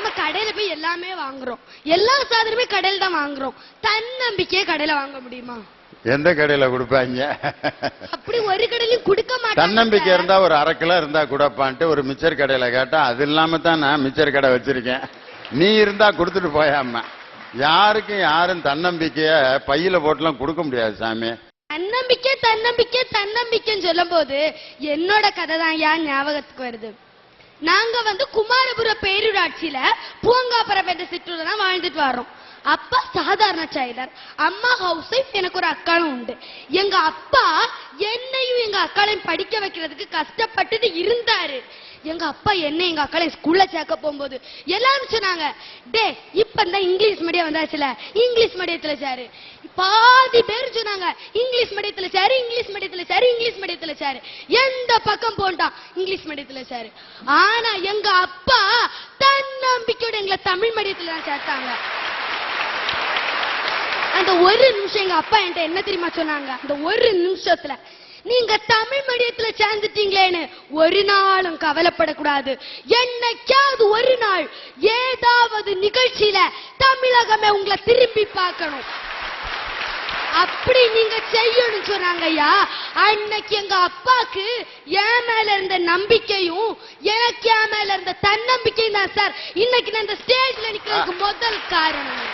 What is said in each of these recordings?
நம்ம கடையில போய் எல்லாமே வாங்குறோம், எல்லா சாதனமே கடையில தான் வாங்குறோம். தன்னம்பிக்கையே கடையில வாங்க முடியுமா? எந்த கடையில கொடுப்பாங்க? அப்படி ஒரு கடையிலும் கொடுக்க மாட்டாங்க. தன்னம்பிக்கை இருந்தா ஒரு அரை கிலோ இருந்தா கொடுப்பான்ட்டு ஒரு மிச்சர் கடையில கேட்டா, அது இல்லாம தான் நான் மிச்சர் கடை வச்சிருக்கேன், நீ இருந்தா கொடுத்துட்டு போயாம. யாருக்கும் யாரும் தன்னம்பிக்கைய பையில போட்டுலாம் கொடுக்க முடியாது சாமி. தன்னம்பிக்கை தன்னம்பிக்கை தன்னம்பிக்கைன்னு சொல்லும் போது என்னோட கதை தான் யார் ஞாபகத்துக்கு வருது. நாங்க குமாரபுரம் பேரூராட்சியில பூங்காபுரம் என்ற சிற்றூர்ல தான் வாழ்ந்துட்டு வரோம். அப்பா சாதாரண சைல்டர், அம்மா ஹவுஸ் ஒய்ஃப், எனக்கு ஒரு அக்காளும் உண்டு. எங்க அப்பா என்னையும் எங்க அக்காளையும் படிக்க வைக்கிறதுக்கு கஷ்டப்பட்டு இருந்தாரு. எங்க அப்பா என்ன எங்க அக்காளை ஸ்கூல்ல சேர்க்க போகும்போது எல்லாரும் சொன்னாங்க, டே இப்பதான் இங்கிலீஷ் மீடியம் வந்தாச்சுல, இங்கிலீஷ் மீடியத்துல சேரு. பாதி பேர் சொன்னாங்க, இங்கிலீஷ் மீடியத்துல சேரு, இங்கிலீஷ் மீடியத்துல சேரு, இங்கிலீஷ் மீடியத்துல சேரு. எந்த பக்கம் போண்டான் இங்கிலீஷ் மீடியத்துல சேரு. ஆனா எங்க அப்பா தன்னம்பிக்கையோட எங்களை தமிழ் மீடியத்துல தான் சேர்த்தாங்க. அந்த ஒரு நிமிஷம் எங்க அப்பா என்கிட்ட என்ன தெரியுமா சொன்னாங்க? அந்த ஒரு நிமிஷத்துல, நீங்க தமிழ் மீடியத்துல சேர்ந்துட்டீங்களேன்னு ஒரு நாளும் கவலைப்படக்கூடாது. என்னைக்காவது ஒரு நாள் ஏதாவது நிகழ்ச்சியில தமிழகமே உங்களை திரும்பி பார்க்கணும், அப்படி நீங்க செய்யணும் சொன்னாங்க ஐயா. அன்னைக்கு எங்க அப்பாக்கு என் மேல இருந்த நம்பிக்கையும் எனக்கு என் மேல இருந்த தன்னம்பிக்கையும் தான் சார் இன்னைக்கு நான் இந்த ஸ்டேஜ்ல நிக்கிறதுக்கு முதல் காரணம்.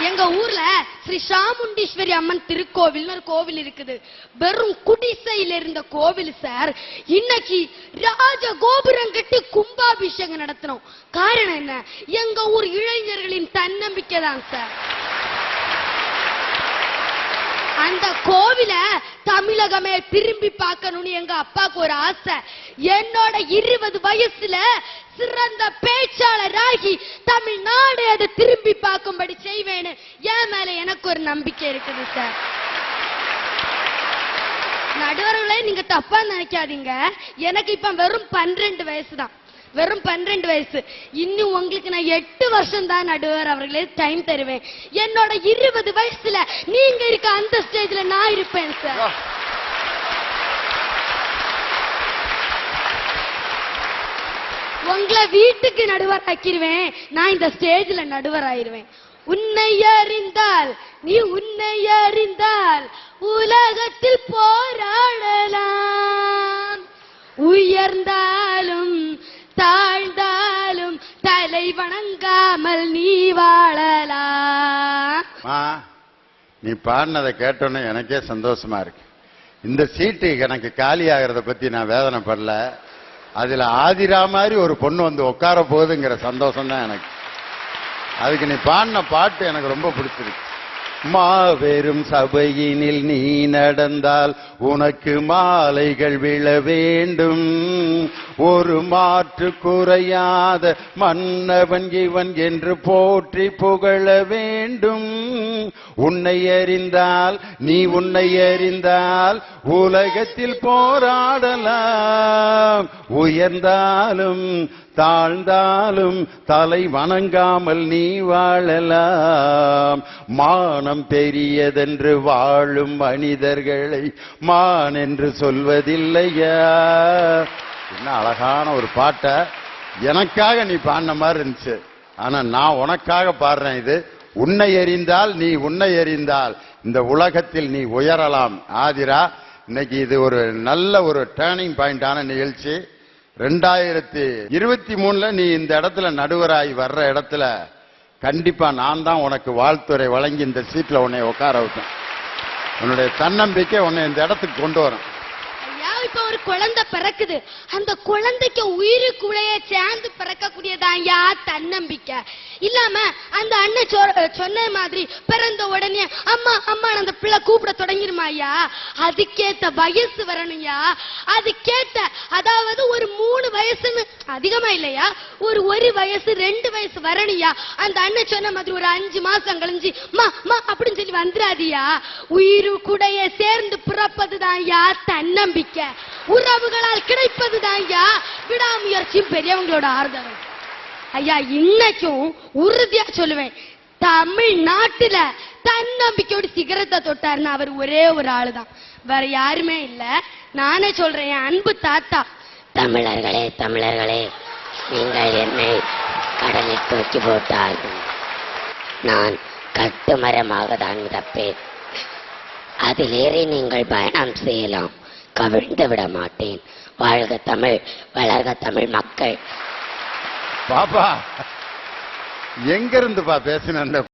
எங்க ஊர்ல ஸ்ரீ சாமுண்டீஸ்வரி அம்மன் திருக்கோவில் ஒரு கோவில் இருக்குது. வெறும் குடிசையில இருந்த கோவில் சார் இன்னைக்கு ராஜ கோபுரம் கட்டி கும்பாபிஷேகம் நடத்தணும். காரணம் என்ன? எங்க ஊர் இளைஞர்களின் தன்னம்பிக்கை தான் சார். அந்த கோவில தமிழகமே திரும்பி பார்க்கணும்னு எங்க அப்பாவுக்கு ஒரு ஆசை. என்னோட 20 வயசுல சிறந்த பேச்சாளராகி தமிழ்நாடு அதை திரும்பி பார்க்கும்படி செய்வேன்னு என் மேல எனக்கு ஒரு நம்பிக்கை இருக்குது சார். நடுவர்களே, நீங்க தப்பா நினைக்காதீங்க, எனக்கு இப்ப வெறும் 12 வயசு தான், வெறும் 12 வயசு. இன்னும் உங்களுக்கு நான் 8 வருஷம் தான் நடுவர் அவர்களே டைம் தருவேன். என்னோட 20 வயசுல நீங்க இருக்க அந்த ஸ்டேஜ்ல நான் இருப்பேன் சார். உங்களை வீட்டுக்கு நடுவர் ஆக்கிடுவேன், நான் இந்த ஸ்டேஜ்ல நடுவர் ஆயிருவேன். உன்னை அறிந்தால் நீ உன்னை அறிந்தால் உலகத்தில் போராடலாம், உயர்ந்தாலும் தாழ்ந்தாலும் தலை வணங்காமல் நீ வாழலாம். நீ பாடினதை கேட்டோன்னு எனக்கே சந்தோஷமா இருக்கு. இந்த சீட்டு எனக்கு காலி ஆகிறத பத்தி நான் வேதனை படல, அதுல ஆதிரா மாதிரி ஒரு பொண்ணு உட்கார போகுதுங்கிற சந்தோஷம் தான் எனக்கு. அதுக்கு நீ பாடின பாட்டு எனக்கு ரொம்ப பிடிச்சிருக்கு. மாபெரும் சபையினில் நீ நடந்தால் உனக்கு மாலைகள் விழ வேண்டும், ஒரு மாற்று குறையாத மன்னவன் இவன் என்று போற்றி புகழ வேண்டும். உன்னை அறிந்தால் நீ உன்னை அறிந்தால் உலகத்தில் போராடலாம், உயர்ந்தாலும் தாழ்ந்தாலும் தலை வணங்காமல் நீ வாழலாம். மானம் பெரியதென்று வாழும் மனிதர்களை மான் என்று சொல்வதில்லையா? என்ன அழகான ஒரு பாட்டை எனக்காக நீ பாடின மாதிரி இருந்துச்சு. ஆனா நான் உனக்காக பாடுறேன். இது உன்னை எறிந்தால் நீ உன்னை எறிந்தால் இந்த உலகத்தில் நீ உயரலாம். ஆதிரா, இன்னைக்கு இது ஒரு நல்ல ஒரு டேர்னிங் பாயிண்டான நிகழ்ச்சி. 2023 நீ இந்த இடத்துல நடுவராய் வர்ற இடத்துல கண்டிப்பா நான் தான் உனக்கு வாழ்த்துறை வழங்கி இந்த சீட்ல உன்னை உட்கார வைப்பேன். உன்னுடைய தன்னம்பிக்கை உன்னை இந்த இடத்துக்கு கொண்டு வரும். இப்ப ஒரு குழந்தை பிறக்குது, அந்த குழந்தைக்கு உயிருக்குள்ளேயே சேர்ந்து பிறக்கக்கூடியதான் யா தன்னம்பிக்கை. இல்லாம அந்த அண்ணன் சொன்ன மாதிரி பிறந்த உடனே அம்மா அம்மா அந்த பிள்ளை கூப்பிட தொடங்கிருமா ஐயா? அதுக்கேத்த வயசு வரணும்யா. அதுக்கேத்த அதாவது ஒரு 3 வயசுன்னு அதிகமா இல்லையா, ஒரு வயசு 2 வயசு வரணும்யா. அந்த அண்ணன் சொன்ன மாதிரி ஒரு 5 மாசம் கழிஞ்சு மா மா அப்படின்னு சொல்லி வந்துடாதியா. உயிருக்குடைய சேர்ந்து பிறப்பதுதான் யா தன்னம்பிக்கை. உறவுகளால் கிடைப்பதுதான் ஐயா விடாமுயற்சியும் பெரியவங்களோட ஆறுதலும். ஐயா இன்னைக்கும் உறுதியா சொல்லுவேன், தமிழ்நாட்டுல தன்னம்பிக்கையோட சிகரத்தை தொட்டாருன்னு அவர் ஒரே ஒரு ஆளுதான், வேற யாருமே இல்ல. நானே சொல்றேன், என் அன்பு தாத்தா. தமிழர்களே தமிழர்களே நீங்கள் என்னை கடலில் தூக்கி போட்டாலும் நான் கட்டுமரமாக தான் மிதப்பேன். அதில் ஏறி நீங்கள் பயணம் செய்யலாம், கவிழ்ந்து விட மாட்டேன். வாழ்க தமிழ், வளர்க தமிழ் மக்கள். பாப்பா எங்க இருந்துப்பா பேசின அந்த